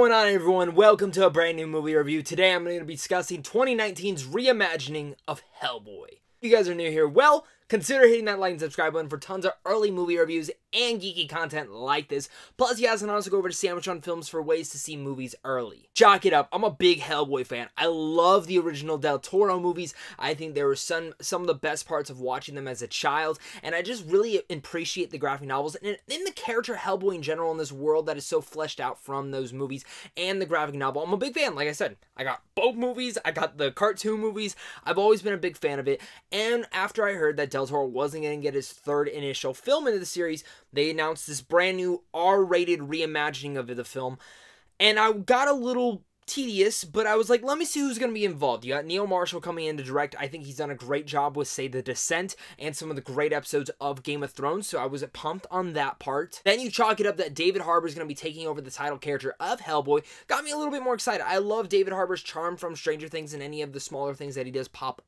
going on, everyone? Welcome to a brand new movie review. Today I'm going to be discussing 2019's reimagining of Hellboy. If you guys are new here, well, consider hitting that like and subscribe button for tons of early movie reviews and geeky content like this. Plus, you guys can also go over to Sandwich on Films for ways to see movies early. Chalk it up. I'm a big Hellboy fan. I love the original Del Toro movies. I think there were some of the best parts of watching them as a child, and I just really appreciate the graphic novels and in the character Hellboy in general in this world that is so fleshed out from those movies and the graphic novel. I'm a big fan. Like I said, I got both movies. I got the cartoon movies. I've always been a big fan of it, and after I heard that Del Toro wasn't going to get his third initial film into the series, they announced this brand new R-rated reimagining of the film, and I got a little tedious, but I was like, let me see who's going to be involved. You got Neil Marshall coming in to direct. I think he's done a great job with, say, The Descent and some of the great episodes of Game of Thrones, so I was pumped on that part. Then you chalk it up that David Harbour is going to be taking over the title character of Hellboy. Got me a little bit more excited. I love David Harbour's charm from Stranger Things and any of the smaller things that he does pop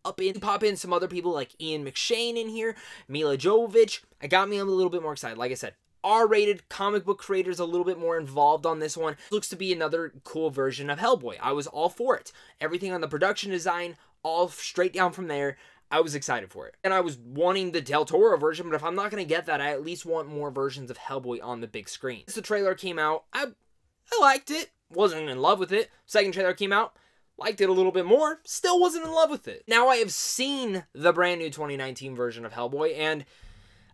in some other people like Ian McShane in here, Milla Jovovich. It got me a little bit more excited. Like I said, R-rated, comic book creators a little bit more involved on this one. Looks to be another cool version of Hellboy. I was all for it. Everything on the production design, all straight down from there. I was excited for it. And I was wanting the Del Toro version, but if I'm not going to get that, I at least want more versions of Hellboy on the big screen. As the trailer came out, I liked it. Wasn't in love with it. Second trailer came out. Liked it a little bit more. Still wasn't in love with it. Now I have seen the brand new 2019 version of Hellboy, and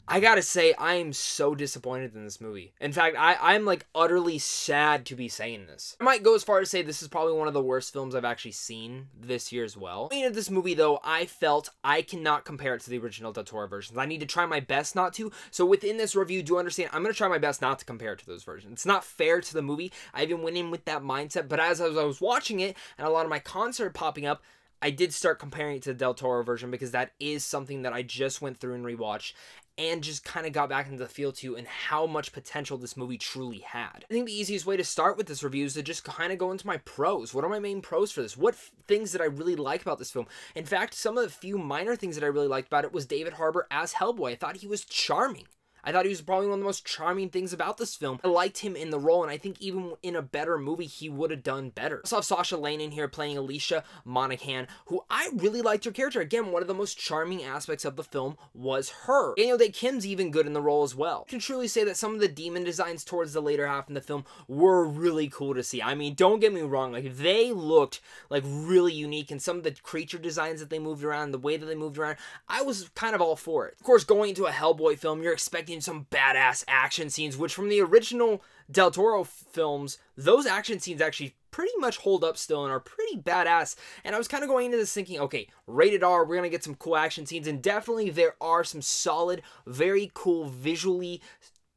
I gotta say, I am so disappointed in this movie. In fact, I'm like utterly sad to be saying this. I might go as far as to say this is probably one of the worst films I've actually seen this year as well. Looking at this movie though, I felt I cannot compare it to the original Del Toro versions. I need to try my best not to. So within this review, do understand, I'm gonna try my best not to compare it to those versions. It's not fair to the movie. I even went in with that mindset, but as I was watching it and a lot of my comments started popping up, I did start comparing it to the Del Toro version because that is something that I just went through and rewatched and just kind of got back into the feel to and how much potential this movie truly had. I think the easiest way to start with this review is to just kind of go into my pros. What are my main pros for this? What things did I really like about this film? In fact, some of the few minor things that I really liked about it was David Harbour as Hellboy. I thought he was charming. I thought he was probably one of the most charming things about this film. I liked him in the role, and I think even in a better movie, he would have done better. I saw Sasha Lane in here playing Alicia Monaghan, who I really liked her character. Again, one of the most charming aspects of the film was her. Dae Kim's even good in the role as well. I can truly say that some of the demon designs towards the later half in the film were really cool to see. I mean, don't get me wrong, like they looked like really unique, and some of the creature designs that they moved around, the way that they moved around, I was kind of all for it. Of course, going into a Hellboy film, you're expecting some badass action scenes, which from the original Del Toro films, those action scenes actually pretty much hold up still and are pretty badass. And I was kind of going into this thinking, okay, rated R, we're going to get some cool action scenes, and definitely there are some solid, very cool, visually,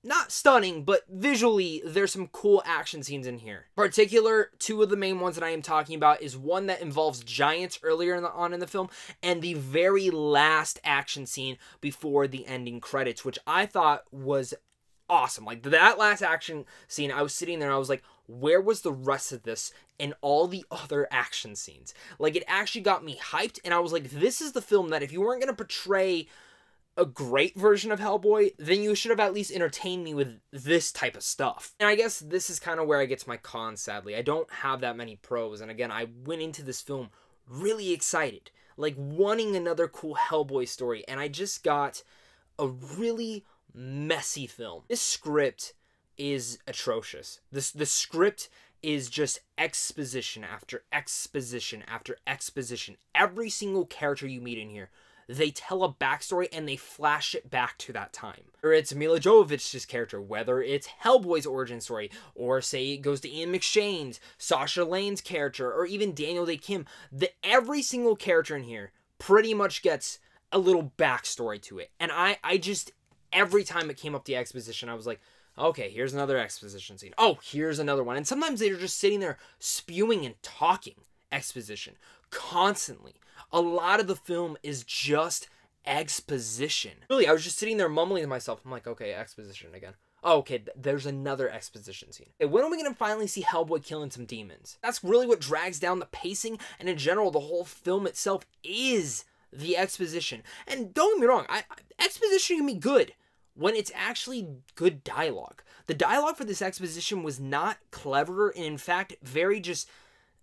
not stunning, but visually, there's some cool action scenes in here. In particular, two of the main ones that I am talking about is one that involves giants earlier in the film, and the very last action scene before the ending credits, which I thought was awesome. Like, that last action scene, I was sitting there and I was like, where was the rest of this and all the other action scenes? Like, it actually got me hyped, and I was like, this is the film that if you weren't going to portray a great version of Hellboy, then you should have at least entertained me with this type of stuff. And I guess this is kind of where I get to my cons, sadly. I don't have that many pros, and again, I went into this film really excited, like wanting another cool Hellboy story, and I just got a really messy film. This script is atrocious. The script is just exposition after exposition after exposition. Every single character you meet in here, they tell a backstory and they flash it back to that time. Or it's Milla Jovovich's character, whether it's Hellboy's origin story, or say it goes to Ian McShane's, Sasha Lane's character, or even Dae Kim. Every single character in here pretty much gets a little backstory to it. And I just, every time it came up the exposition, I was like, okay, here's another exposition scene. Oh, here's another one. And sometimes they're just sitting there spewing and talking exposition constantly. A lot of the film is just exposition. Really, I was just sitting there mumbling to myself. I'm like, okay, exposition again. Oh, okay, there's another exposition scene. Okay, when are we going to finally see Hellboy killing some demons? That's really what drags down the pacing, and in general, the whole film itself is the exposition. And don't get me wrong, exposition can be good. when it's actually good dialogue. The dialogue for this exposition was not clever, and in fact, very just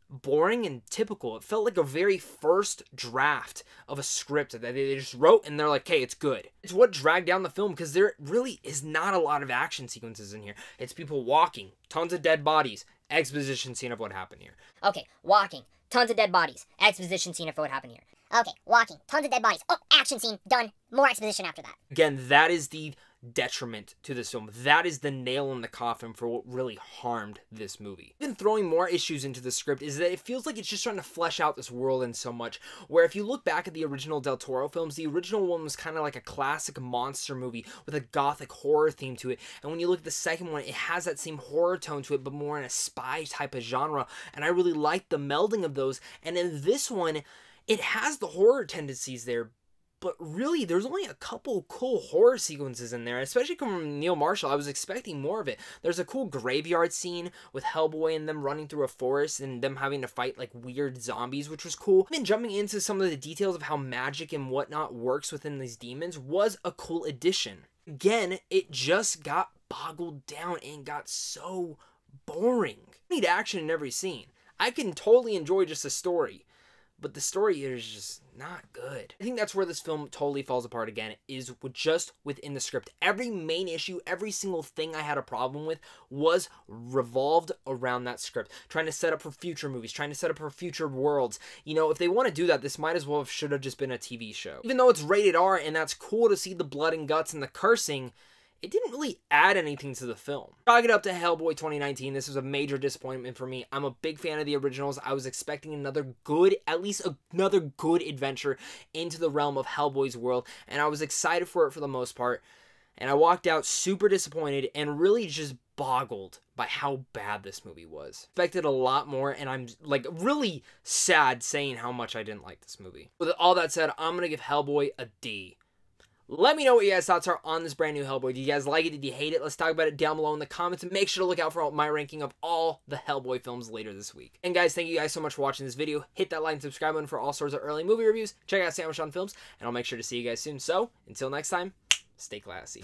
boring and typical. It felt like a very first draft of a script that they just wrote and they're like, hey, it's good. It's what dragged down the film because there really is not a lot of action sequences in here. It's people walking, tons of dead bodies, exposition scene of what happened here. Okay, walking, tons of dead bodies, exposition scene of what happened here. Okay, walking, tons of dead bodies, oh, action scene, done, more exposition after that. Again, that is the detriment to this film. That is the nail in the coffin for what really harmed this movie. Even throwing more issues into the script is that it feels like it's just trying to flesh out this world in so much, where if you look back at the original Del Toro films, the original one was kind of like a classic monster movie with a gothic horror theme to it, and when you look at the second one, it has that same horror tone to it, but more in a spy type of genre, and I really like the melding of those. And in this one, it has the horror tendencies there, but really, there's only a couple cool horror sequences in there, especially coming from Neil Marshall. I was expecting more of it. There's a cool graveyard scene with Hellboy and them running through a forest and them having to fight like weird zombies, which was cool. And jumping into some of the details of how magic and whatnot works within these demons was a cool addition. Again, it just got boggled down and got so boring. I need action in every scene. I can totally enjoy just a story, but the story here is just not good. I think that's where this film totally falls apart again, is just within the script. Every main issue, every single thing I had a problem with was revolved around that script. Trying to set up for future movies, trying to set up for future worlds. You know, if they want to do that, this might as well should have just been a TV show. Even though it's rated R and that's cool to see the blood and guts and the cursing, it didn't really add anything to the film. Chalk it up to Hellboy 2019. This was a major disappointment for me. I'm a big fan of the originals. I was expecting another good, at least another good adventure into the realm of Hellboy's world, and I was excited for it for the most part. And I walked out super disappointed and really just boggled by how bad this movie was. Expected a lot more, and I'm like really sad saying how much I didn't like this movie. With all that said, I'm gonna give Hellboy a D. Let me know what you guys' thoughts are on this brand new Hellboy. Did you guys like it? Did you hate it? Let's talk about it down below in the comments. And make sure to look out for my ranking of all the Hellboy films later this week. And guys, thank you guys so much for watching this video. Hit that like and subscribe button for all sorts of early movie reviews. Check out Sandwich on Films, and I'll make sure to see you guys soon. So, until next time, stay classy.